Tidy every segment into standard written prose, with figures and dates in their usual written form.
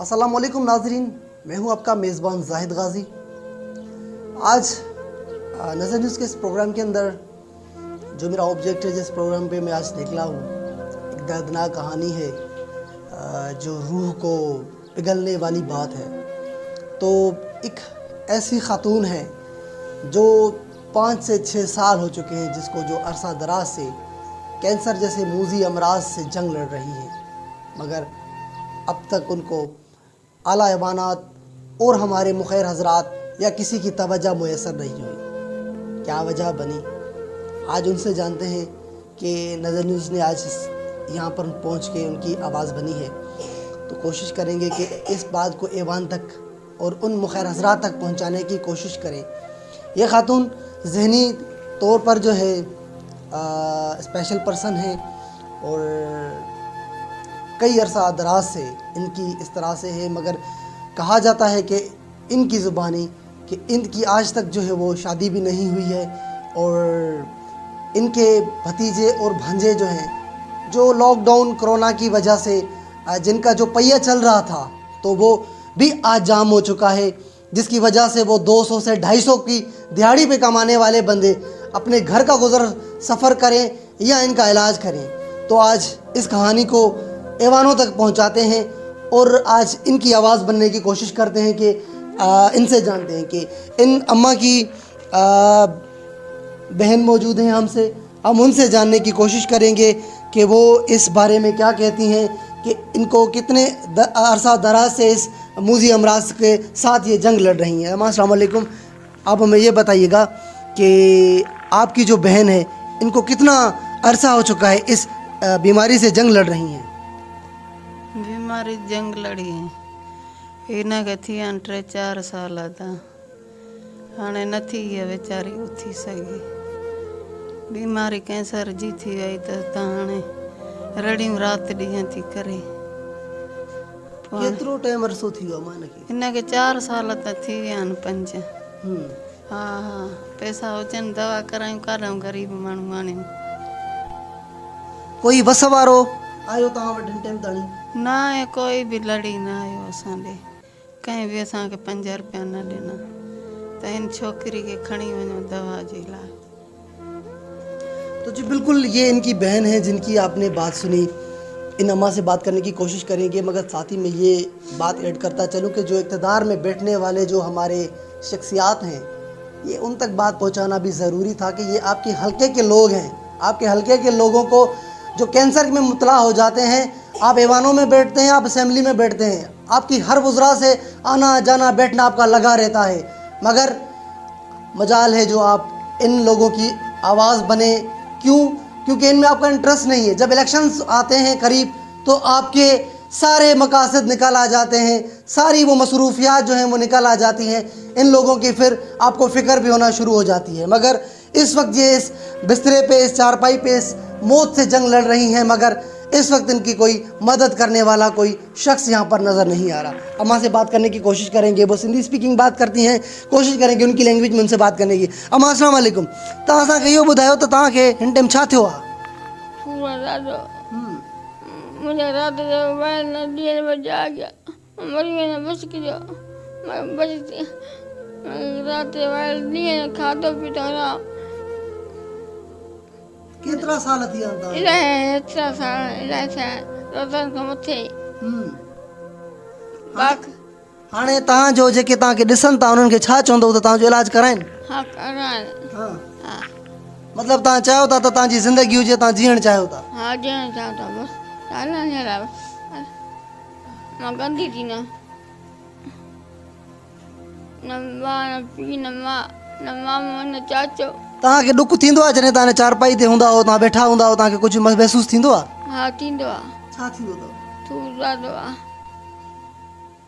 अस्सलाम वालेकुम नाज़रीन, मैं हूं आपका मेज़बान जाहिद गाज़ी। आज नज़र न्यूज़ के इस प्रोग्राम के अंदर जो मेरा ऑब्जेक्ट है, जिस प्रोग्राम पे मैं आज निकला हूं, एक दर्दनाक कहानी है जो रूह को पिघलने वाली बात है। तो एक ऐसी खातून है जो 5 से 6 साल हो चुके हैं, जिसको जो अरसा दराज से कैंसर जैसे मूजी अमराज से जंग लड़ रही है, मगर अब तक उनको आला ऐवानात और हमारे मुखैर हजरात या किसी की तवज्जो मुयसर नहीं हुई। क्या वजह बनी, आज उनसे जानते हैं कि नज़र न्यूज़ ने आज यहाँ पर पहुँच के उनकी आवाज़ बनी है। तो कोशिश करेंगे कि इस बात को ऐवान तक और उन मुखैर हजरात तक पहुँचाने की कोशिश करें। ये खातून ज़हनी तौर पर जो है स्पेशल पर्सन है और कई अरसा दराज से इनकी इस तरह से है, मगर कहा जाता है कि इनकी ज़ुबानी कि इनकी आज तक जो है वो शादी भी नहीं हुई है और इनके भतीजे और भांजे जो हैं, जो लॉकडाउन कोरोना की वजह से जिनका जो पहिया चल रहा था तो वो भी आज जाम हो चुका है, जिसकी वजह से वो 200 से 250 की दिहाड़ी पे कमाने वाले बंदे अपने घर का गुजर सफ़र करें या इनका इलाज करें। तो आज इस कहानी को ऐवानों तक पहुंचाते हैं और आज इनकी आवाज़ बनने की कोशिश करते हैं कि इनसे जानते हैं कि इन अम्मा की बहन मौजूद हैं हमसे, हम उनसे जानने की कोशिश करेंगे कि वो इस बारे में क्या कहती हैं कि इनको कितने अरसा दराज से इस मूजी अमराज के साथ ये जंग लड़ रही हैं। अस्सलाम वालेकुम, आप हमें ये बताइएगा कि आपकी जो बहन है, इनको कितना अरसा हो चुका है इस बीमारी से जंग लड़ रही हैं? बीमारी जंग लड़ी है इना के थी 3-4 साल था, हाणे नथी है वेचारी उथी सघे। बीमारी कैंसर जी थी वई त हाणे रड़ियूं रात ॾींहं थी करे। केतिरो टाइम अरसो थी वियो मान खे? हिन खे 4 साल त थी विया आहिनि 5। हा पैसा हुजनि दवा करायूं काॾूं ग़रीब माण्हू आणियूं। कोई वस वारो आयो तव्हां वटि हिन टाइम ताणी? न आहे कोई बि लड़ी न आयो असां ॾे, कंहिं बि असांखे 5 रुपया न ॾिना त हिन छोकिरी खे खणी वञो दवा जे लाइ। तो जी बिल्कुल, ये इनकी बहन है जिनकी आपने बात सुनी। इन अम्मा से बात करने की कोशिश करेंगे, मगर साथ ही में ये बात ऐड करता चलूँ कि जो इक़्तिदार में बैठने वाले जो हमारे शख्सियात हैं, ये उन तक बात पहुंचाना भी ज़रूरी था कि ये आपके हलके के लोग हैं। आपके हलके के लोगों को जो कैंसर में मुबतला हो जाते हैं, आप ऐवानों में बैठते हैं, आप असेंबली में बैठते हैं, आपकी हर वज़रा से आना जाना बैठना आपका लगा रहता है, मगर मजाल है जो आप इन लोगों की आवाज़ बने। क्यों? क्योंकि इनमें आपका इंटरेस्ट नहीं है। जब इलेक्शंस आते हैं करीब तो आपके सारे मकासद निकल आ जाते हैं, सारी वो मसरूफियात जो हैं वो निकल आ जाती हैं इन लोगों की, फिर आपको फ़िक्र भी होना शुरू हो जाती है। मगर इस वक्त ये इस बिस्तरे पे, इस चारपाई पे इस मौत से जंग लड़ रही हैं, मगर इस वक्त इनकी कोई मदद करने वाला कोई शख्स यहाँ पर नज़र नहीं आ रहा। अम्मा से बात करने की कोशिश करेंगे, वो सिंधी स्पीकिंग बात करती हैं, कोशिश करेंगे उनकी लैंग्वेज में उनसे बात करने की। अम्मा अस्सलाम वालेकुम, तव्हां असांखे इहो ॿुधायो त तव्हांखे हिन टाइम छा थियो आहे? मुझे रात जो मोबाइल न ॾींहं बजे आ गया, मरी वञा बस कियो बच रात जो मोबाइल ॾींहं खाधो पीतो न। केतिरा साल थी विया तव्हां? इलाही साल रोज़नि खां मथे। हाणे तव्हां जो जेके तव्हांखे ॾिसनि था उन्हनि खे छा चवंदो त तव्हांजो इलाज कराइनि? हा कराइनि। हा, मतिलबु तव्हां चाहियो था त तव्हांजी ज़िंदगी हुजे, तव्हां जीअण चाहियो था? हा ॾियणु चाहियां था बसि, हलणु जहिड़ा मां गंदी थी न मां न पीउ न मां न मामो न चाचो। तव्हांखे ॾुख थींदो आहे जॾहिं तव्हां चारपाई ते हूंदा हो, तव्हां वेठा हूंदा हो, तव्हांखे कुझु महसूसु थींदो आहे? हा थींदो आहे। छा थींदो अथव? सूरु ॾाढो आहे।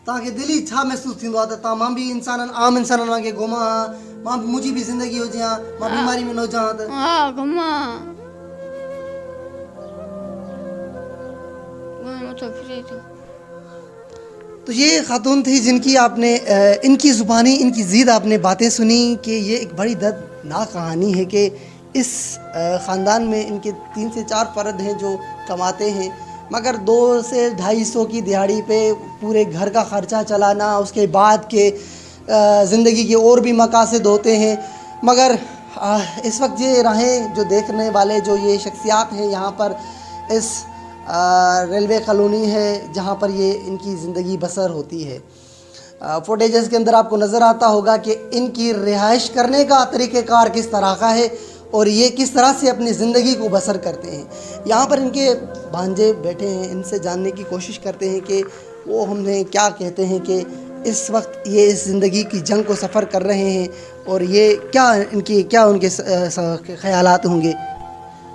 तव्हांखे दिली छा महसूसु थींदो आहे त तव्हां मां बि इंसाननि आम इंसाननि वांगुरु घुमां, मां बि मुंहिंजी बि ज़िंदगी हुजे हा, मां बीमारी में न हुजां त? हा घुमां मथो फिरे थो। तो ये खातून थी जिनकी आपने इनकी ज़ुबानी, इनकी ज़िद आपने बातें सुनी कि ये एक बड़ी दर्दनाक कहानी है कि इस ख़ानदान में इनके 3 से 4 फ़र्द हैं जो कमाते हैं, मगर 2 से 250 की दिहाड़ी पे पूरे घर का ख़र्चा चलाना, उसके बाद के ज़िंदगी के और भी मकासद होते हैं। मगर इस वक्त ये राहें जो देखने वाले जो ये शख्सियात हैं यहाँ पर इस रेलवे कॉलोनी है जहाँ पर ये इनकी ज़िंदगी बसर होती है। फुटेजेस के अंदर आपको नज़र आता होगा कि इनकी रिहाइश करने का तरीक़ेकार किस तरह का है और ये किस तरह से अपनी ज़िंदगी को बसर करते हैं। यहाँ पर इनके भांजे बैठे हैं, इनसे जानने की कोशिश करते हैं कि वो हमने क्या कहते हैं कि इस वक्त ये इस ज़िंदगी की जंग को सफ़र कर रहे हैं और ये क्या उनके ख़यालात होंगे।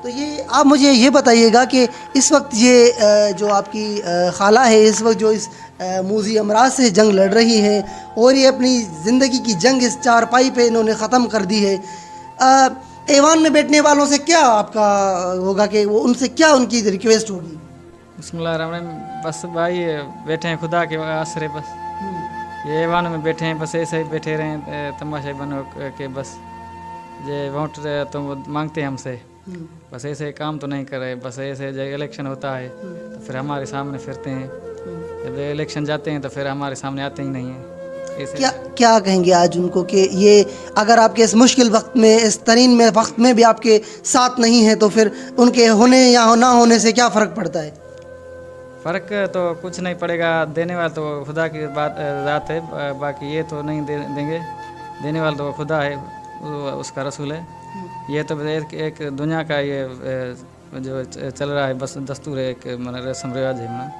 तो ये आप मुझे ये बताइएगा कि इस वक्त ये जो आपकी खाला है इस वक्त जो इस मूजी अमराज से जंग लड़ रही हैं और ये अपनी ज़िंदगी की जंग इस चारपाई पे इन्होंने ख़त्म कर दी है, ऐवान में बैठने वालों से क्या आपका होगा कि वो उनसे क्या उनकी रिक्वेस्ट होगी? बिस्मिल्लाहिर्रहमानिर्रहीम। बस भाई बैठे हैं खुदा के आसरे, बस ये ऐवान में बैठे हैं, बस ऐसे ही बैठे रहें तमाशे बनो के बस जे वोट तो मांगते हैं हमसे, बस ऐसे काम तो नहीं कर रहे। बस ऐसे जब इलेक्शन होता है तो फिर हमारे सामने फिरते हैं, जब इलेक्शन जाते हैं तो फिर हमारे सामने आते ही नहीं हैं। क्या कहेंगे आज उनको कि ये अगर आपके इस मुश्किल वक्त में, इस तरीन में वक्त में भी आपके साथ नहीं है तो फिर उनके होने या ना होने से क्या फ़र्क पड़ता है? फ़र्क तो कुछ नहीं पड़ेगा, देने वाला तो खुदा की ज़ात है, बाकी ये तो नहीं देंगे। देने वाला तो खुदा है, उसका रसूल है। ये तो एक दुनिया का ये जो चल रहा है बस दस्तूर है, एक रस्म रिवाज है ना,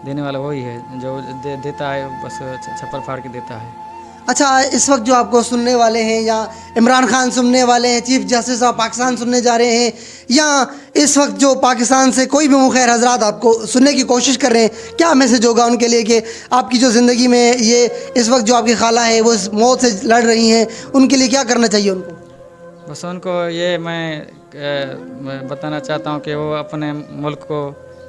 देने वाला वही है जो देता है, बस छप्पर फाड़ के देता है। अच्छा, इस वक्त जो आपको सुनने वाले हैं या इमरान खान सुनने वाले हैं, चीफ जस्टिस ऑफ पाकिस्तान सुनने जा रहे हैं, या इस वक्त जो पाकिस्तान से कोई भी मुखैर हजरात आपको सुनने की कोशिश कर रहे हैं, क्या मैसेज होगा उनके लिए कि आपकी जो ज़िंदगी में ये इस वक्त जो आपकी खाला है वो इस मौत से लड़ रही हैं, उनके लिए क्या करना चाहिए उनको? बस उनको ये मैं बताना चाहता हूँ कि वो अपने मुल्क को,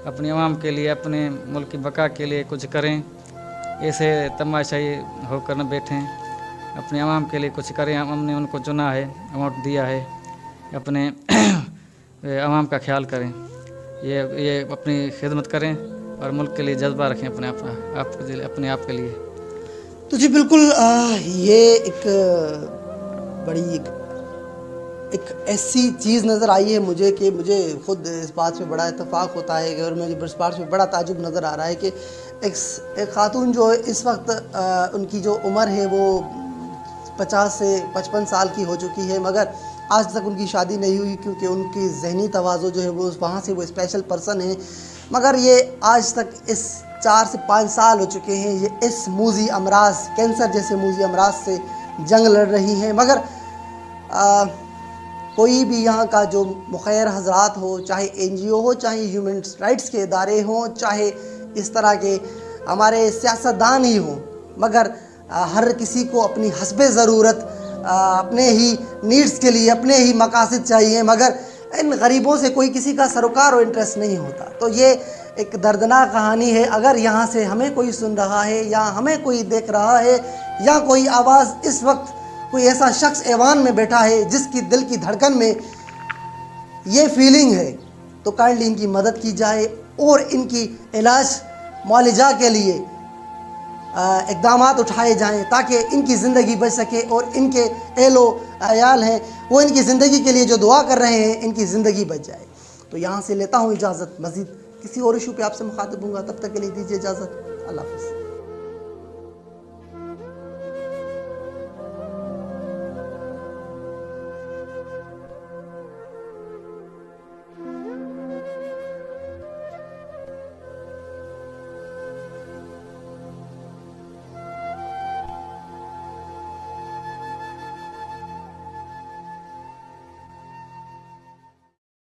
अपनी आवाम के लिए, अपने मुल्क की बका के लिए कुछ करें, ऐसे तमाशाई होकर न बैठें, अपने आवाम के लिए कुछ करें। हमने उनको चुना है, वोट दिया है, अपने आवाम का ख्याल करें, ये अपनी खिदमत करें और मुल्क के लिए जज्बा रखें अपने आप के लिए। तो जी बिल्कुल, ये एक बड़ी एक ऐसी चीज़ नज़र आई है मुझे कि मुझे ख़ुद इस बात से बड़ा इत्तेफाक होता है और मुझे इस बात से बड़ा ताजुब नज़र आ रहा है कि एक ख़ातून जो इस वक्त उनकी जो उम्र है वो 50 से 55 साल की हो चुकी है, मगर आज तक उनकी शादी नहीं हुई क्योंकि उनकी ज़हनी तवाज़ो जो है वो वहाँ से वो स्पेशल पर्सन है। मगर ये आज तक इस 4 से 5 साल हो चुके हैं ये इस मूजी अमराज, कैंसर जैसे मूजी अमराज से जंग लड़ रही हैं। मगर कोई भी यहाँ का जो मुखैर हजरात हो, चाहे NGO हो, चाहे ह्यूमन राइट्स के इदारे हों, चाहे इस तरह के हमारे सियासतदान ही हों, मगर हर किसी को अपनी हस्बे ज़रूरत अपने ही नीड्स के लिए अपने ही मकासद चाहिए, मगर इन गरीबों से कोई किसी का सरोकार और इंटरेस्ट नहीं होता। तो ये एक दर्दनाक कहानी है। अगर यहाँ से हमें कोई सुन रहा है या हमें कोई देख रहा है या कोई आवाज़ इस वक्त कोई ऐसा शख्स ऐवान में बैठा है जिसकी दिल की धड़कन में ये फीलिंग है, तो काइंडली इनकी मदद की जाए और इनकी इलाज मुआलजा के लिए इक़दामात उठाए जाएं ताकि इनकी ज़िंदगी बच सके और इनके एहलो अयाल हैं वो इनकी ज़िंदगी के लिए जो दुआ कर रहे हैं इनकी ज़िंदगी बच जाए। तो यहाँ से लेता हूँ इजाज़त, मज़ीद किसी और इशू पे आपसे मुखातिब हूँगा, तब तक के लिए दीजिए इजाज़त। अल्लाह हाफ़िज़।